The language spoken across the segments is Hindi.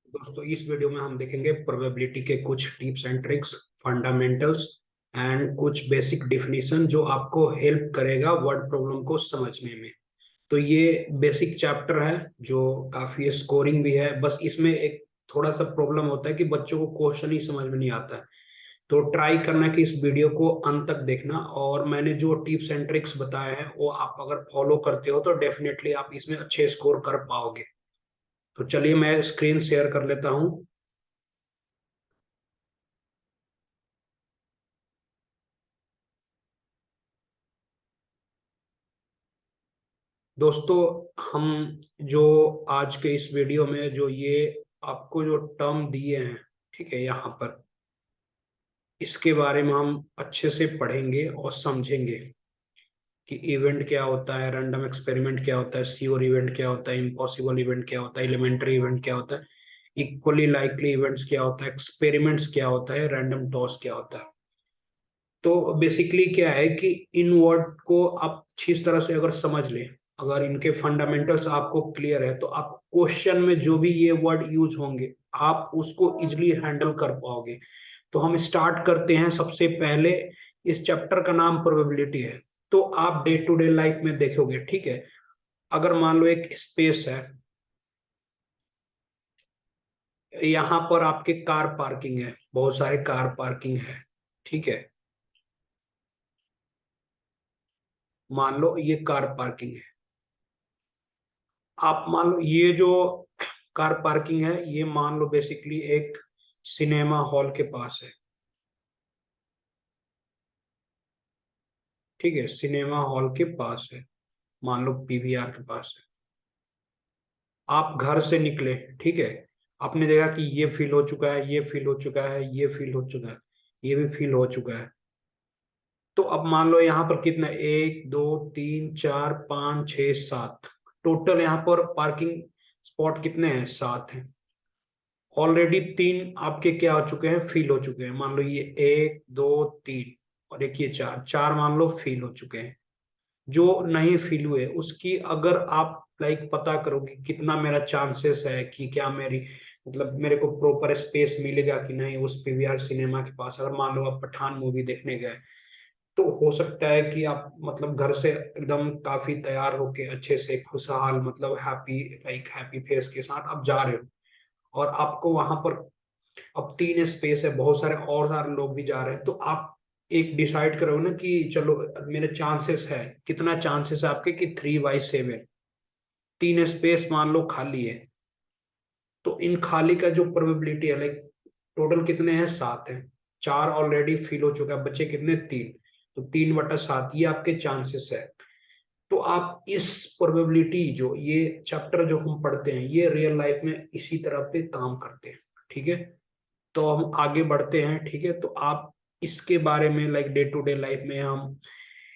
दोस्तों इस वीडियो में हम देखेंगे प्रोबेबिलिटी के कुछ tips and tricks, fundamentals and कुछ बेसिक डिफिनीशन जो आपको हेल्प करेगा वर्ड प्रॉब्लम को समझने में। तो ये बेसिक चैप्टर है जो काफी स्कोरिंग भी है। बस इसमें एक थोड़ा सा प्रॉब्लम होता है कि बच्चों को क्वेश्चन ही समझ में नहीं आता है। तो ट्राई करना कि इस वीडियो को अंत तक देखना, और मैंने जो टिप्स एंड ट्रिक्स बताए हैं वो आप अगर फॉलो करते हो तो डेफिनेटली आप इसमें अच्छे स्कोर कर पाओगे। तो चलिए मैं स्क्रीन शेयर कर लेता हूँ। दोस्तों, हम जो आज के इस वीडियो में जो ये आपको जो टर्म दिए हैं, ठीक है, यहाँ पर इसके बारे में हम अच्छे से पढ़ेंगे और समझेंगे कि इवेंट क्या होता है, रैंडम एक्सपेरिमेंट क्या होता है, श्योर इवेंट क्या होता है, इम्पॉसिबल इवेंट क्या होता है, एलिमेंट्री इवेंट क्या होता है, इक्वली लाइकली इवेंट्स क्या होता है, एक्सपेरिमेंट्स क्या होता है, रैंडम टॉस क्या होता है। तो बेसिकली क्या है कि इन वर्ड को आप अच्छी तरह से अगर समझ लें, अगर इनके फंडामेंटल्स आपको क्लियर है, तो आप क्वेश्चन में जो भी ये वर्ड यूज होंगे आप उसको इजिली हैंडल कर पाओगे। तो हम स्टार्ट करते हैं। सबसे पहले इस चैप्टर का नाम प्रोबेबिलिटी है। तो आप डे टू डे लाइफ में देखोगे, ठीक है, अगर मान लो एक स्पेस है, यहाँ पर आपके कार पार्किंग है, बहुत सारे कार पार्किंग है, ठीक है, मान लो ये कार पार्किंग है। आप मान लो ये जो कार पार्किंग है ये मान लो बेसिकली एक सिनेमा हॉल के पास है, ठीक है, सिनेमा हॉल के पास है, मान लो पीवीआर के पास है। आप घर से निकले, ठीक है, आपने देखा कि ये फील हो चुका है, ये फील हो चुका है, ये फील हो चुका है, ये भी फील हो चुका है। तो अब मान लो यहाँ पर कितना, एक दो तीन चार पाँच छः सात, टोटल यहाँ पर पार्किंग स्पॉट कितने हैं, सात हैं। ऑलरेडी तीन आपके क्या हो चुके हैं, फील हो चुके हैं। मान लो ये एक दो तीन और एक ये चार, चार मान लो फील हो चुके हैं। जो नहीं फील हुए उसकी अगर आप लाइक पता करोगे कितना मेरा चांसेस है कि क्या मेरी मतलब मेरे को प्रॉपर स्पेस मिलेगा कि नहीं उस पीवीआर सिनेमा के पास। अगर मान लो आप पठान मूवी देखने गए, तो हो सकता है कि आप मतलब घर से एकदम काफी तैयार होके अच्छे से खुशहाल मतलब हैप्पी लाइक हैप्पी फेस के साथ आप जा रहे हो, और आपको वहां पर अब तीन स्पेस है, बहुत सारे और सारे लोग भी जा रहे हैं, तो आप एक डिसाइड करो ना कि चलो मेरे चांसेस है, कितना चांसेस है आपके कि 3/7, तीन स्पेस मान लो खाली है। तो इन खाली का जो प्रोबेबिलिटी है लाइक टोटल कितने हैं, सात हैं, चार ऑलरेडी फिल हो चुका है, बच्चे कितने, तीन। तो 3/7 ये आपके चांसेस है। तो आप इस प्रोबेबिलिटी जो ये चैप्टर जो हम पढ़ते हैं ये रियल लाइफ में इसी तरह पे काम करते हैं, ठीक है। तो हम आगे बढ़ते हैं, ठीक है। तो आप इसके बारे में like day to day life में हम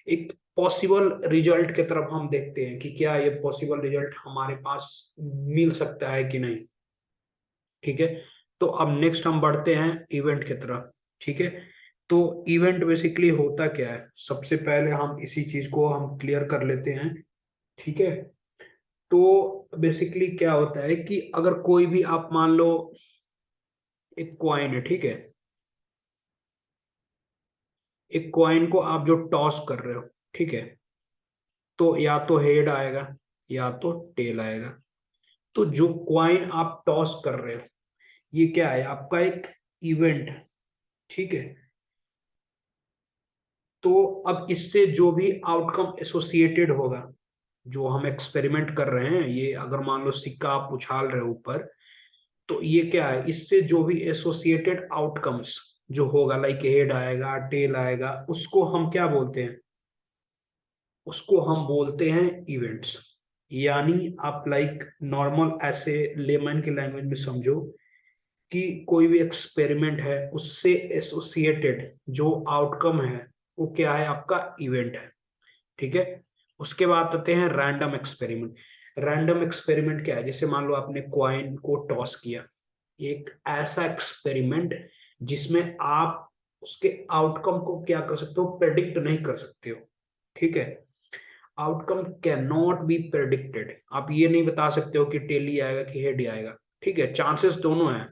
एक पॉसिबल रिजल्ट की तरफ हम देखते हैं कि क्या ये पॉसिबल रिजल्ट हमारे पास मिल सकता है कि नहीं, ठीक है। तो अब नेक्स्ट हम बढ़ते हैं इवेंट की तरफ, ठीक है। तो इवेंट बेसिकली होता क्या है, सबसे पहले हम इसी चीज को हम क्लियर कर लेते हैं, ठीक है। तो बेसिकली क्या होता है कि अगर कोई भी आप मान लो एक क्वाइन है, ठीक है, एक क्वाइन को आप जो टॉस कर रहे हो, ठीक है, तो या तो हेड आएगा या तो टेल आएगा। तो जो क्वाइन आप टॉस कर रहे हो ये क्या है, आपका एक इवेंट, ठीक है। तो अब इससे जो भी आउटकम एसोसिएटेड होगा, जो हम एक्सपेरिमेंट कर रहे हैं, ये अगर मान लो सिक्का आप उछाल रहे हो ऊपर, तो ये क्या है, इससे जो भी एसोसिएटेड आउटकम्स जो होगा लाइक हेड आएगा टेल आएगा, उसको हम क्या बोलते हैं, उसको हम बोलते हैं इवेंट्स। यानी आप लाइक नॉर्मल ऐसे लेमन की लैंग्वेज में समझो कि कोई भी एक्सपेरिमेंट है उससे एसोसिएटेड जो आउटकम है वो क्या है, आपका इवेंट है, ठीक है। उसके बाद आते हैं रैंडम एक्सपेरिमेंट। रैंडम एक्सपेरिमेंट क्या है, जैसे मान लो आपने क्वाइन को टॉस किया, एक ऐसा एक्सपेरिमेंट जिसमें आप उसके आउटकम को क्या कर सकते हो, प्रेडिक्ट नहीं कर सकते हो, ठीक है। Outcome can not be predicted, आप ये नहीं बता सकते हो कि टेल ही आएगा कि हेड ही आएगा, ठीक है, चांसेस दोनों है।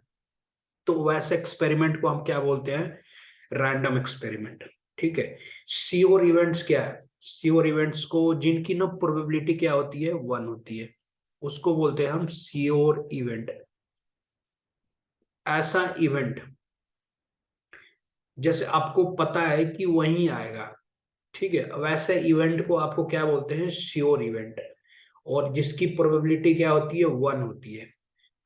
तो वैसे एक्सपेरिमेंट को हम क्या बोलते हैं, रैंडम एक्सपेरिमेंट। ठीक है। श्योर इवेंट्स क्या है, श्योर इवेंट्स को जिनकी ना प्रोबेबिलिटी क्या होती है, 1 होती है, उसको बोलते हैं हम श्योर इवेंट। ऐसा इवेंट जैसे आपको पता है कि वही आएगा, ठीक है, वैसे इवेंट को आपको क्या बोलते हैं, श्योर इवेंट। और जिसकी प्रोबेबिलिटी क्या होती है, 1 होती है।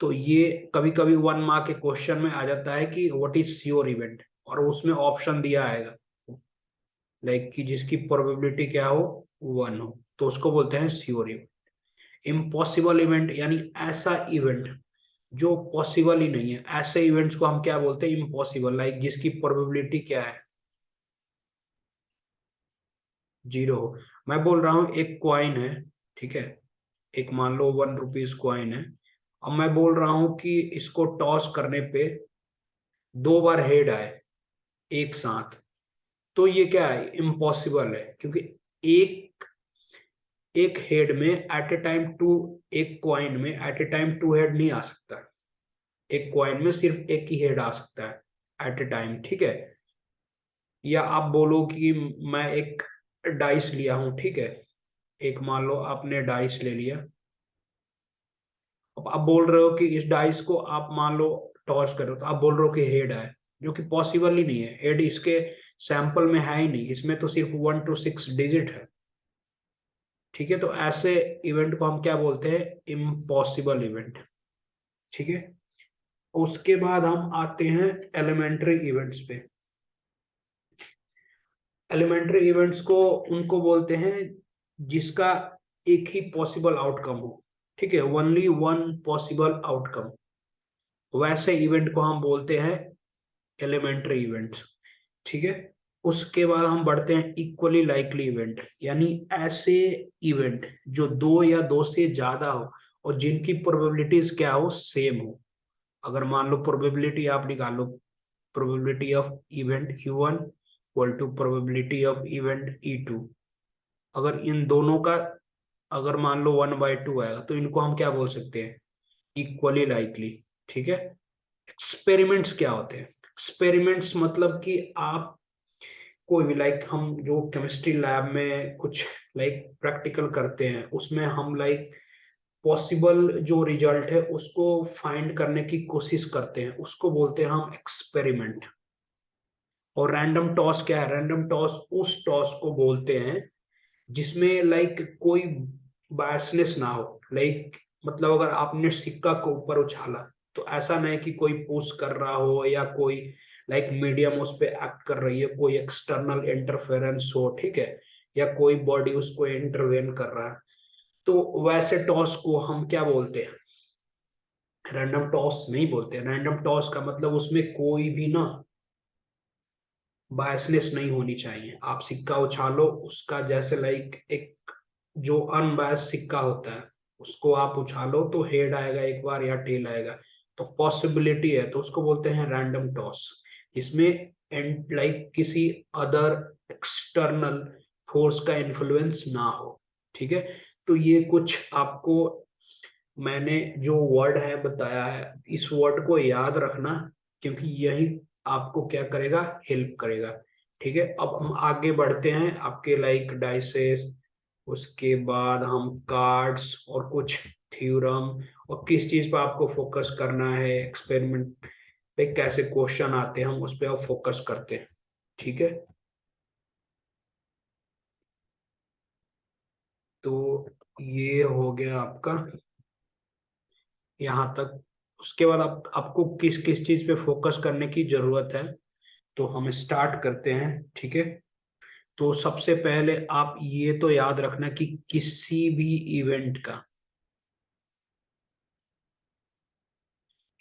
तो ये कभी कभी 1 मार्क के क्वेश्चन में आ जाता है कि व्हाट इज श्योर इवेंट, और उसमें ऑप्शन दिया आएगा, लाइक कि जिसकी प्रोबेबिलिटी क्या हो, 1 हो, तो उसको बोलते हैं श्योर इवेंट। इम्पॉसिबल इवेंट यानी ऐसा इवेंट जो पॉसिबल ही नहीं है, ऐसे इवेंट्स को हम क्या बोलते हैं, इम्पॉसिबल, लाइक जिसकी प्रोबेबिलिटी क्या है, 0 हो। मैं बोल रहा हूँ एक क्वाइन है, ठीक है, एक मान लो 1 रुपीज क्वाइन है। अब मैं बोल रहा हूँ कि इसको टॉस करने पे 2 बार हेड आए एक साथ, तो ये क्या है, इम्पॉसिबल है, क्योंकि एक एक हेड में एट ए टाइम टू, एक क्वाइन में एट ए टाइम 2 हेड नहीं आ सकता। एक क्वाइन में सिर्फ एक ही हेड आ सकता है एट ए टाइम, ठीक है। या आप बोलो कि मैं एक डाइस लिया हूं, ठीक है, एक मान लो आपने डाइस ले लिया। अब आप बोल रहे हो कि इस डाइस को आप मान लो टॉस करो, तो आप बोल रहे हो कि हेड है, जो कि पॉसिबल ही नहीं है, हेड इसके सैंपल में है ही नहीं, इसमें तो सिर्फ 1 to 6 डिजिट है। ठीक है, तो ऐसे इवेंट को हम क्या बोलते हैं, इम्पॉसिबल इवेंट। ठीक है। उसके बाद हम आते हैं एलिमेंट्री इवेंट्स पे। एलिमेंट्री इवेंट्स को उनको बोलते हैं जिसका एक ही पॉसिबल आउटकम हो, ठीक है, ओनली वन पॉसिबल आउटकम, वैसे इवेंट को हम बोलते हैं एलिमेंट्री इवेंट्स। ठीक है। उसके बाद हम बढ़ते हैं इक्वली लाइकली इवेंट, यानी ऐसे इवेंट जो 2 या 2 से ज्यादा हो और जिनकी प्रोबेबिलिटीज क्या हो, सेम हो। अगर मान लो प्रोबेबिलिटी आप निकालो, probability of event E1 equal to probability of event E2, अगर इन दोनों का अगर मान लो 1/2 आएगा, तो इनको हम क्या बोल सकते हैं, इक्वली लाइकली। ठीक है। एक्सपेरिमेंट्स क्या होते हैं, एक्सपेरिमेंट्स मतलब कि आप कोई भी, लाइक हम जो केमिस्ट्री लैब में कुछ लाइक प्रैक्टिकल करते हैं, उसमें हम लाइक पॉसिबल जो रिजल्ट है उसको फाइंड करने की कोशिश करते हैं, उसको बोलते हैं हम एक्सपेरिमेंट। और रैंडम टॉस क्या है, रैंडम टॉस उस टॉस को बोलते हैं जिसमें लाइक कोई बायसनेस ना हो, लाइक मतलब अगर आपने सिक्का को ऊपर उछाला, तो ऐसा नहीं कि कोई पुश कर रहा हो या कोई लाइक मीडियम उस पे एक्ट कर रही है, कोई एक्सटर्नल इंटरफेरेंस हो, ठीक है, या कोई बॉडी उसको इंटरवेन कर रहा है। तो वैसे टॉस को हम क्या बोलते हैं, रैंडम टॉस नहीं बोलते। रैंडम टॉस का मतलब उसमें कोई भी ना बायसनेस नहीं होनी चाहिए। आप सिक्का उछालो, उसका जैसे लाइक एक जो अनबायस सिक्का होता है, उसको आप उछालो तो हेड आएगा एक बार या टेल आएगा, तो पॉसिबिलिटी है, तो उसको बोलते हैं रैंडम टॉस। इसमें एंड लाइक किसी अदर एक्सटर्नल फोर्स का इन्फ्लुएंस ना हो। ठीक है। तो ये कुछ आपको मैंने जो वर्ड है बताया है, इस वर्ड को याद रखना, क्योंकि यही आपको क्या करेगा, हेल्प करेगा। ठीक है। अब हम आगे बढ़ते हैं आपके लाइक डाइसेस, उसके बाद हम कार्ड्स और कुछ थ्योरम, और किस चीज पर आपको फोकस करना है, एक्सपेरिमेंट पे कैसे क्वेश्चन आते हैं, हम उस पर आप फोकस करते हैं। ठीक है। तो ये हो गया आपका यहाँ तक। उसके बाद आपको किस किस चीज पे फोकस करने की जरूरत है, तो हम स्टार्ट करते हैं। ठीक है। तो सबसे पहले आप ये तो याद रखना कि किसी भी इवेंट का,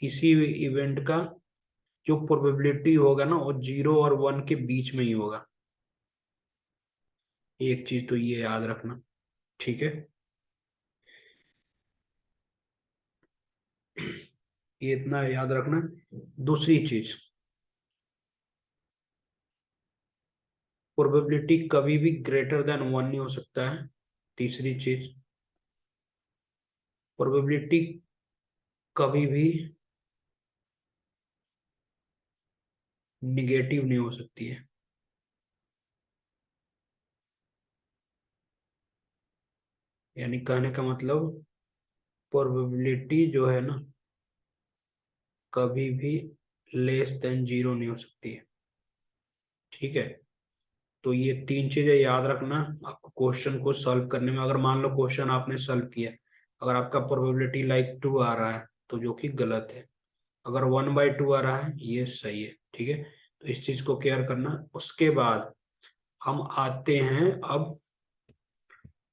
किसी भी इवेंट का जो प्रोबेबिलिटी होगा ना, वो 0 और 1 के बीच में ही होगा। एक चीज तो ये याद रखना। ठीक है। ये इतना याद रखना। दूसरी चीज, प्रोबेबिलिटी कभी भी ग्रेटर देन 1 नहीं हो सकता है। तीसरी चीज, प्रोबेबिलिटी कभी भी निगेटिव नहीं हो सकती है। यानी कहने का मतलब प्रोबेबिलिटी जो है ना, कभी भी लेस देन जीरो नहीं हो सकती है। ठीक है, तो ये तीन चीजें याद रखना आपको क्वेश्चन को सॉल्व करने में। अगर मान लो क्वेश्चन आपने सॉल्व किया, अगर आपका प्रोबेबिलिटी लाइक 2 आ रहा है तो जो कि गलत है, अगर 1/2 आ रहा है ये सही है। ठीक है, तो इस चीज को केयर करना। उसके बाद हम आते हैं अब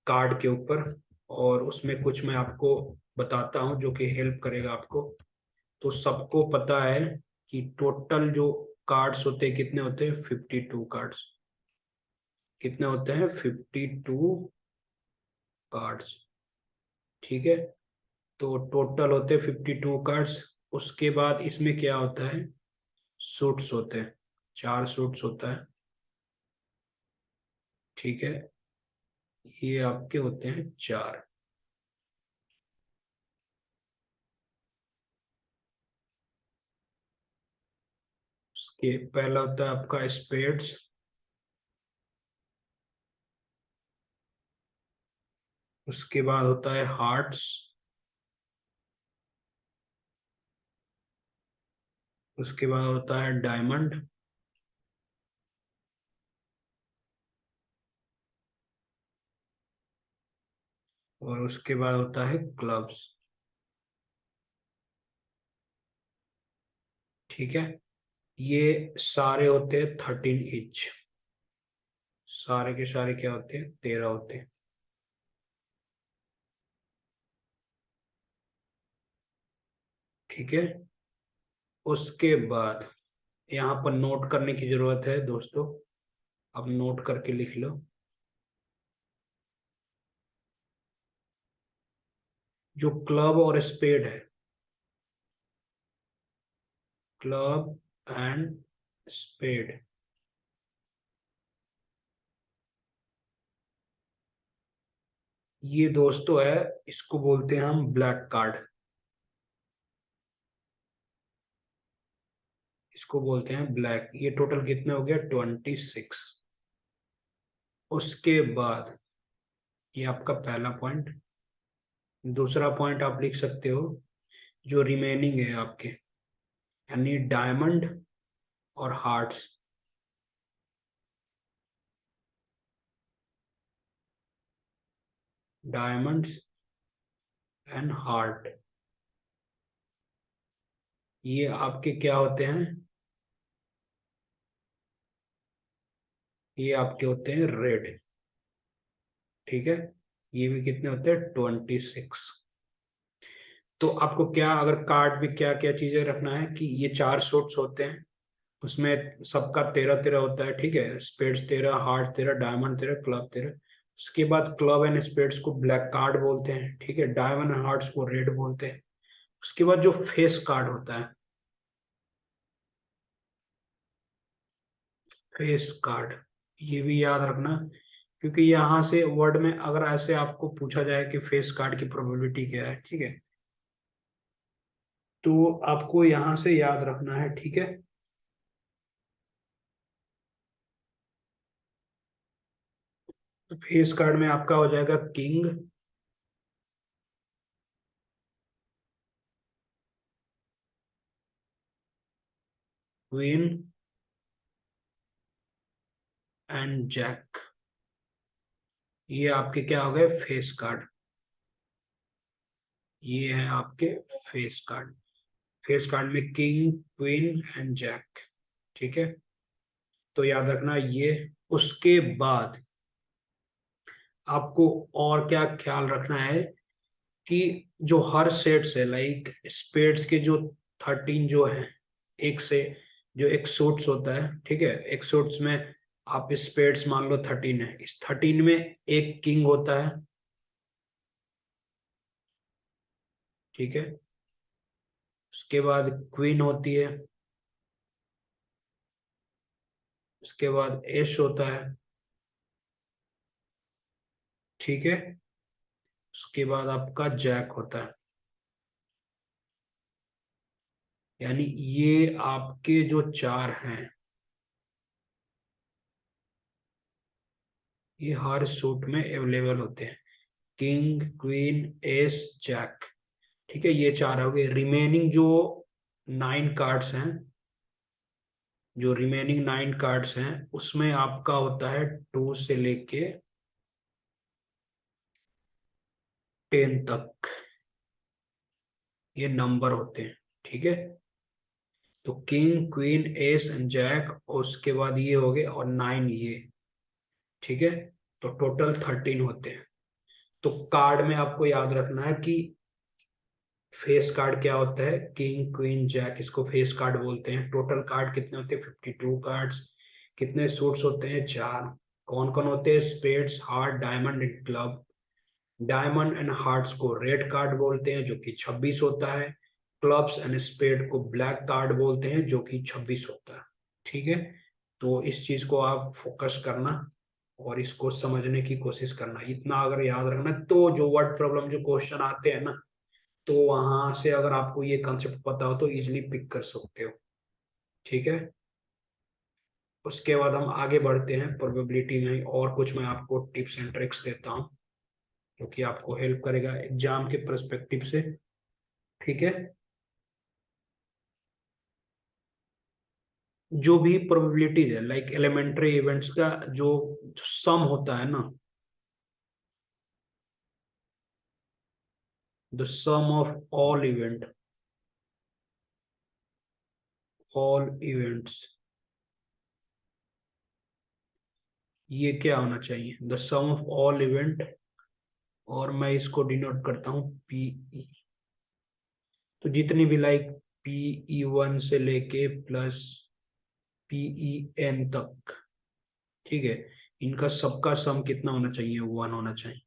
कार्ड के ऊपर, और उसमें कुछ मैं आपको बताता हूँ जो कि हेल्प करेगा आपको। तो सबको पता है कि टोटल जो कार्ड्स होते हैं कितने होते हैं, 52 कार्ड्स। कितने होते हैं, 52 कार्ड्स। ठीक है, तो टोटल होते हैं 52 कार्ड्स। उसके बाद इसमें क्या होता है, सूट्स होते हैं, 4 सूट्स होता है। ठीक है, ये आपके होते हैं 4। उसके पहला होता है आपका स्पेड्स। उसके बाद होता है हार्ट्स। उसके बाद होता है डायमंड। और उसके बाद होता है क्लब्स। ठीक है, ये सारे होते हैं 13 इंच। सारे के सारे क्या होते हैं, 13 होते हैं। ठीक है, उसके बाद यहाँ पर नोट करने की जरूरत है दोस्तों। अब नोट करके लिख लो। जो क्लब और स्पेड है, क्लब एंड स्पेड, ये दोस्तों है, इसको बोलते हैं हम ब्लैक कार्ड। इसको बोलते हैं ब्लैक। ये टोटल कितने हो गया, 26। उसके बाद ये आपका पहला पॉइंट। दूसरा पॉइंट आप लिख सकते हो, जो रिमेनिंग है आपके, यानी डायमंड और हार्ट्स। डायमंड्स एंड हार्ट, ये आपके क्या होते हैं, ये आपके होते हैं रेड। ठीक है, ये भी कितने होते हैं, 26। तो आपको क्या, अगर कार्ड में क्या क्या चीजें रखना है कि ये 4 शॉट्स होते हैं, उसमें सबका 13-13 होता है। ठीक है, स्पेड्स 13, हार्ट 13, डायमंड 13, क्लब 13। उसके बाद क्लब एंड स्पेड्स को ब्लैक कार्ड बोलते हैं। ठीक है, डायमंड एंड हार्ट्स को रेड बोलते हैं। उसके बाद जो फेस कार्ड होता है, फेस कार्ड, ये भी याद रखना, क्योंकि यहाँ से वर्ड में अगर ऐसे आपको पूछा जाए कि फेस कार्ड की प्रोबेबिलिटी क्या है, ठीक है, तो आपको यहाँ से याद रखना है। ठीक है, तो फेस कार्ड में आपका हो जाएगा किंग, क्वीन एंड जैक। ये आपके क्या हो गए, फेस कार्ड। ये है आपके फेस कार्ड। फेस कार्ड में किंग, क्वीन एंड जैक। ठीक है, तो याद रखना ये। उसके बाद आपको और क्या ख्याल रखना है कि जो हर सेट से, लाइक स्पेड्स के जो 13 जो है, एक से जो एक सूट्स होता है, ठीक है, एक सूट्स में आप स्पेड्स मान लो 13 है, इस 13 में एक किंग होता है। ठीक है, उसके बाद क्वीन होती है। उसके बाद एश होता है। ठीक है, उसके बाद आपका जैक होता है। यानी ये आपके जो चार हैं, ये हर सूट में अवेलेबल होते हैं। King, queen, ace, jack. ठीक है, ये चार हो गए। रिमेनिंग जो 9 कार्ड्स हैं, जो रिमेनिंग 9 कार्ड्स हैं, उसमें आपका होता है 2 से लेके 10 तक, ये नंबर होते हैं। ठीक है, तो king, queen, ace and jack, और उसके बाद ये हो गए, और 9 ये। ठीक है, तो टोटल 13 होते हैं। तो कार्ड में आपको याद रखना है कि फेस कार्ड क्या होता है। किंग, क्वीन, जैक, इसको फेस कार्ड बोलते हैं। टोटल कार्ड कितने होते हैं? 52 कार्ड्स। कितने सूट्स होते हैं? 4। कौन कौन होते हैं? Spades, heart, diamond and club. Diamond and hearts को रेड कार्ड बोलते हैं, जो कि 26 होता है। क्लब्स एंड स्पेड को ब्लैक कार्ड बोलते हैं, जो कि 26 होता है। ठीक है, तो इस चीज को आप फोकस करना और इसको समझने की कोशिश करना। इतना अगर याद रखना, तो जो वर्ड प्रॉब्लम जो क्वेश्चन आते हैं ना, तो वहां से अगर आपको ये कंसेप्ट पता हो तो इजिली पिक कर सकते हो। ठीक है, उसके बाद हम आगे बढ़ते हैं प्रोबेबिलिटी में, और कुछ मैं आपको टिप्स एंड ट्रिक्स देता हूँ जो कि आपको हेल्प करेगा एग्जाम के पर्सपेक्टिव से। ठीक है, जो भी प्रोबेबिलिटीज है, लाइक एलिमेंट्री इवेंट्स का जो सम होता है ना, the sum of all events, ये क्या होना चाहिए? The sum of all event, और मैं इसको डिनोट करता हूँ पीई। तो जितनी भी लाइक PE1 से लेके प्लस PEN तक, ठीक है, इनका सबका सम कितना होना चाहिए? 1 होना चाहिए।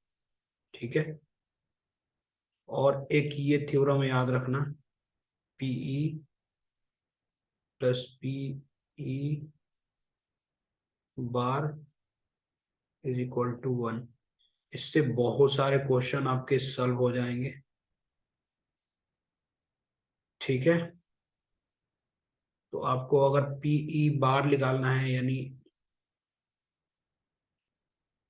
ठीक है, और एक ये थ्योरम याद रखना, PE plus PE bar is equal to 1। इससे बहुत सारे क्वेश्चन आपके सॉल्व हो जाएंगे। ठीक है, तो आपको अगर PE बार निकालना है, यानी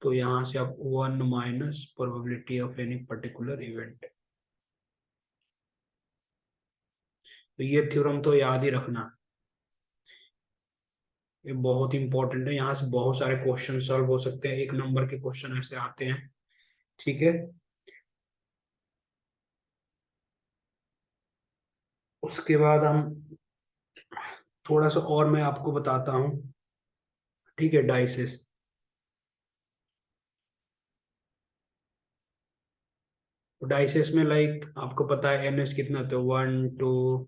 तो यहां से आप 1 minus probability of any particular event. तो ये थ्योरम तो याद ही रखना, ये बहुत इंपॉर्टेंट है। यहाँ से बहुत सारे क्वेश्चन सॉल्व हो सकते हैं, 1 नंबर के क्वेश्चन ऐसे आते हैं। ठीक है, उसके बाद हम थोड़ा सा और मैं आपको बताता हूँ। ठीक है, डाइसेस। तो डाइसेस में लाइक आपको पता है NS कितना होता है? 1 2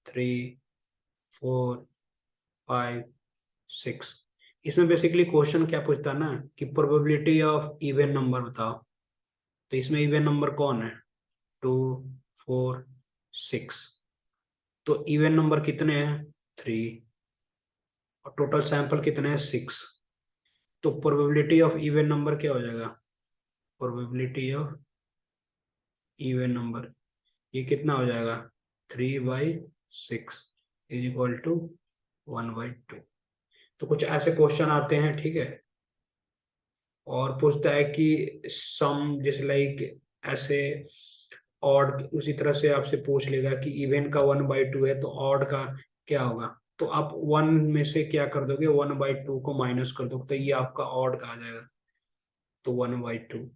3 4 5 6। इसमें बेसिकली क्वेश्चन क्या पूछता है ना, कि प्रोबेबिलिटी ऑफ इवन नंबर बताओ। तो इसमें इवन नंबर कौन है? 2 4 6। तो इवन नंबर कितने हैं? 3। और टोटल सैंपल कितने हैं? 6। तो प्रोबेबिलिटी ऑफ इवन नंबर क्या हो जाएगा? प्रोबेबिलिटी ऑफ इवन नंबर, ये कितना हो जाएगा? 3/6 इज इक्वल टू 1/2। तो कुछ ऐसे क्वेश्चन आते हैं। ठीक है, और पूछता है कि सम, जैसे लाइक ऐसे ऑड, उसी तरह से आपसे पूछ लेगा कि इवन का 1/2 है, तो ऑड का क्या होगा? तो आप 1 में से क्या कर दोगे? 1/2 को माइनस कर दोगे, तो ये आपका ऑड का आ जाएगा। तो 1/2,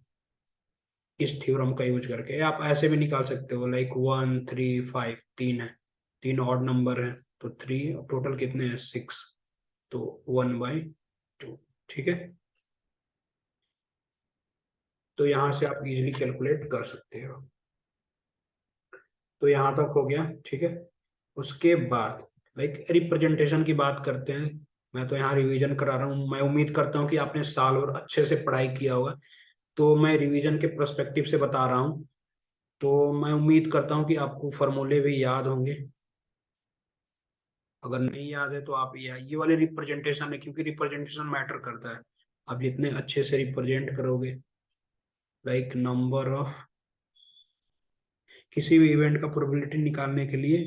इस थ्योरम का यूज करके आप ऐसे भी निकाल सकते हो, लाइक 1 3 5, 3 है, 3 ऑड नंबर है, तो 3, टोटल कितने हैं? 6। तो 1/2। ठीक है, तो यहां से आप इजिली कैलकुलेट कर सकते हो। तो यहां तक हो गया। ठीक है, उसके बाद लाइक रिप्रेजेंटेशन की बात करते हैं। मैं तो यहाँ रिवीजन करा रहा हूँ, मैं उम्मीद करता हूँ कि आपने साल भर अच्छे से पढ़ाई किया होगा, तो मैं रिवीजन के पर्सपेक्टिव से बता रहा हूँ। तो मैं उम्मीद करता हूँ कि आपको फॉर्मूले भी याद होंगे। अगर नहीं याद है तो आप ये वाले रिप्रेजेंटेशन है, क्योंकि रिप्रेजेंटेशन मैटर करता है। आप जितने अच्छे से रिप्रेजेंट करोगे, लाइक नंबर ऑफ, किसी भी इवेंट का प्रोबेबिलिटी निकालने के लिए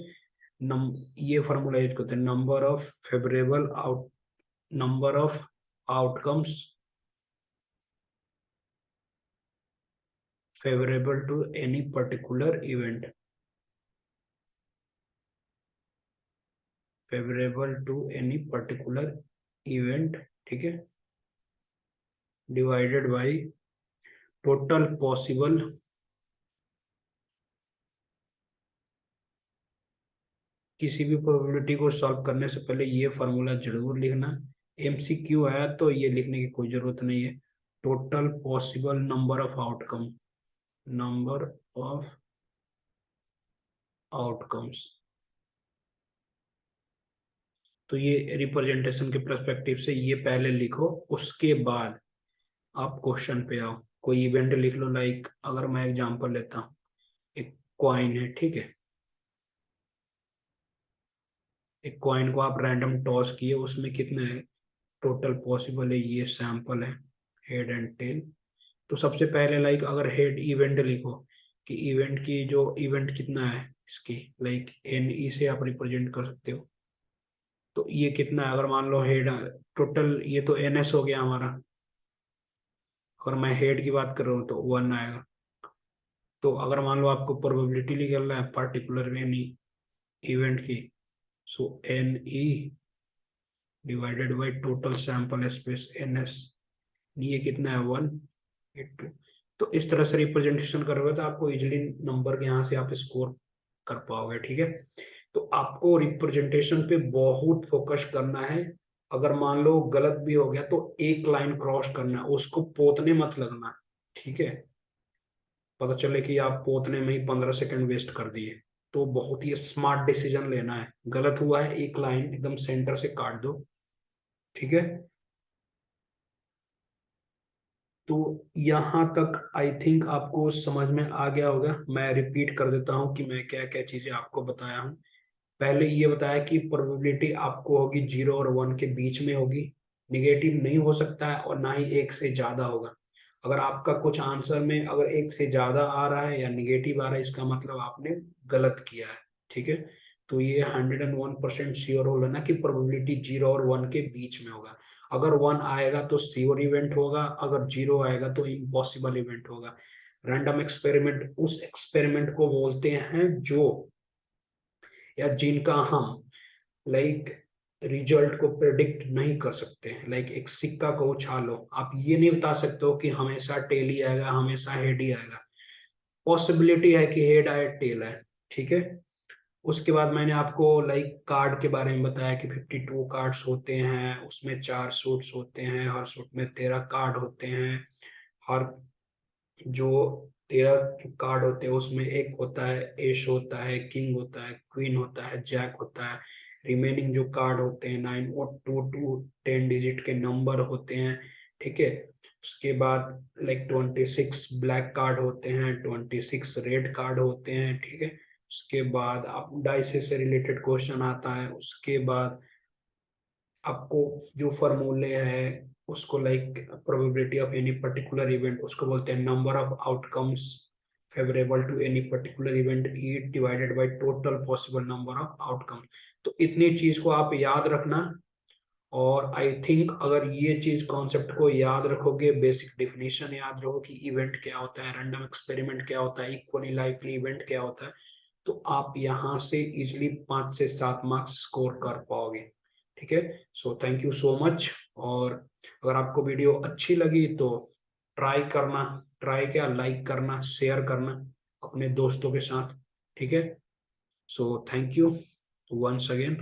ये फॉर्मूला यूज करते हैं, number of outcomes favourable to any particular event, favourable to any particular event, ठीक है, डिवाइडेड बाय टोटल पॉसिबल, किसी भी प्रोबेबिलिटी को सॉल्व करने से पहले ये फॉर्मूला जरूर लिखना। एमसीक्यू है तो ये लिखने की कोई जरूरत नहीं है। Total possible number of outcome, number of outcomes, तो ये रिप्रेजेंटेशन के पर्सपेक्टिव से ये पहले लिखो, उसके बाद आप क्वेश्चन पे आओ। कोई इवेंट लिख लो, लाइक अगर मैं एग्जांपल लेता हूँ, एक कॉइन है, ठीक है, एक कॉइन को आप रैंडम टॉस किए, उसमें कितने है टोटल पॉसिबल है, ये सैंपल है, हेड एंड टेल। तो सबसे पहले लाइक अगर हेड इवेंट लिखो कि इवेंट की जो इवेंट कितना है इसकी, लाइक एन ई से आप रिप्रेजेंट कर सकते हो। तो ये कितना है, अगर मान लो हेड टोटल, ये तो एन एस हो गया हमारा, अगर मैं हेड की बात कर रहा हूँ तो 1 आएगा। तो अगर मान लो आपको प्रोबेबिलिटी निकलना है पर्टिकुलर एनी इवेंट की, so N E divided by total sample space N S, ये कितना है 182। तो इस तरह से रिप्रेजेंटेशन करोगे तो आपको इजिली नंबर के यहाँ से आप स्कोर कर पाओगे, ठीक है। तो आपको रिप्रेजेंटेशन पे बहुत फोकस करना है। अगर मान लो गलत भी हो गया तो एक लाइन क्रॉस करना है, उसको पोतने मत लगना, ठीक है। पता चले कि आप पोतने में ही 15 सेकंड वेस्ट कर दिए, तो बहुत ही स्मार्ट डिसीजन लेना है। गलत हुआ है, एक लाइन एकदम सेंटर से काट दो, ठीक है। तो यहाँ तक आई थिंक आपको समझ में आ गया होगा। मैं रिपीट कर देता हूँ कि मैं क्या क्या चीजें आपको बताया हूँ। पहले ये बताया कि प्रोबेबिलिटी आपको होगी 0 और 1 के बीच में होगी, निगेटिव नहीं हो सकता है और ना ही एक से ज्यादा होगा। अगर आपका कुछ आंसर में अगर एक से ज्यादा आ रहा है या निगेटिव आ रहा है, इसका मतलब आपने गलत किया है, ठीक है। तो ये 101% श्योर हो लेना कि प्रोबेबिलिटी 0 और 1 के बीच में होगा। अगर 1 आएगा तो श्योर इवेंट होगा, अगर 0 आएगा तो इम्पॉसिबल इवेंट होगा। रैंडम एक्सपेरिमेंट उस एक्सपेरिमेंट को बोलते हैं जो, या जिनका हम लाइक रिजल्ट को प्रेडिक्ट नहीं कर सकते हैं। लाइक एक सिक्का को उछालो, आप ये नहीं बता सकते हो कि हमेशा टेल ही आएगा, हमेशा हेड ही आएगा। पॉसिबिलिटी है कि हेड आए टेल आए, ठीक है। उसके बाद मैंने आपको लाइक कार्ड के बारे में बताया कि 52 कार्ड्स होते हैं, उसमें 4 सूट्स होते हैं, हर सूट में 13 कार्ड होते हैं। हर जो 13 कार्ड होते हैं उसमें एक होता है एश होता है, किंग होता है, क्वीन होता है, जैक होता है। रिमेनिंग जो कार्ड होते हैं 9 और 2 to 10 डिजिट के नंबर होते हैं, ठीक है। उसके बाद लाइक 26 ब्लैक कार्ड होते हैं, 26 रेड कार्ड होते हैं, ठीक है। उसके बाद आप डाइस से रिलेटेड क्वेश्चन आता है। उसके बाद आपको जो फॉर्मूले है उसको like probability of any particular event, उसको बोलते हैं number of outcomes favourable to any particular event E divided by total possible number of outcome. तो इतनी चीज को आप याद रखना। और आई थिंक अगर ये चीज कॉन्सेप्ट को याद रखोगे, बेसिक डेफिनेशन याद रखो कि इवेंट क्या होता है, रैंडम एक्सपेरिमेंट क्या होता है, इक्वली लाइकली इवेंट क्या होता है, तो आप यहाँ से इजिली 5 से 7 मार्क्स स्कोर कर पाओगे, ठीक है। So thank you so much. और अगर आपको वीडियो अच्छी लगी तो ट्राई करना, ट्राई क्या, लाइक करना, शेयर करना अपने दोस्तों के साथ, ठीक है। So thank you once again.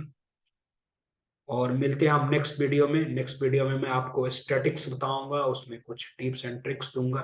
और मिलते हैं हम नेक्स्ट वीडियो में। नेक्स्ट वीडियो में मैं आपको स्टैटिक्स बताऊंगा, उसमें कुछ टिप्स एंड ट्रिक्स दूंगा।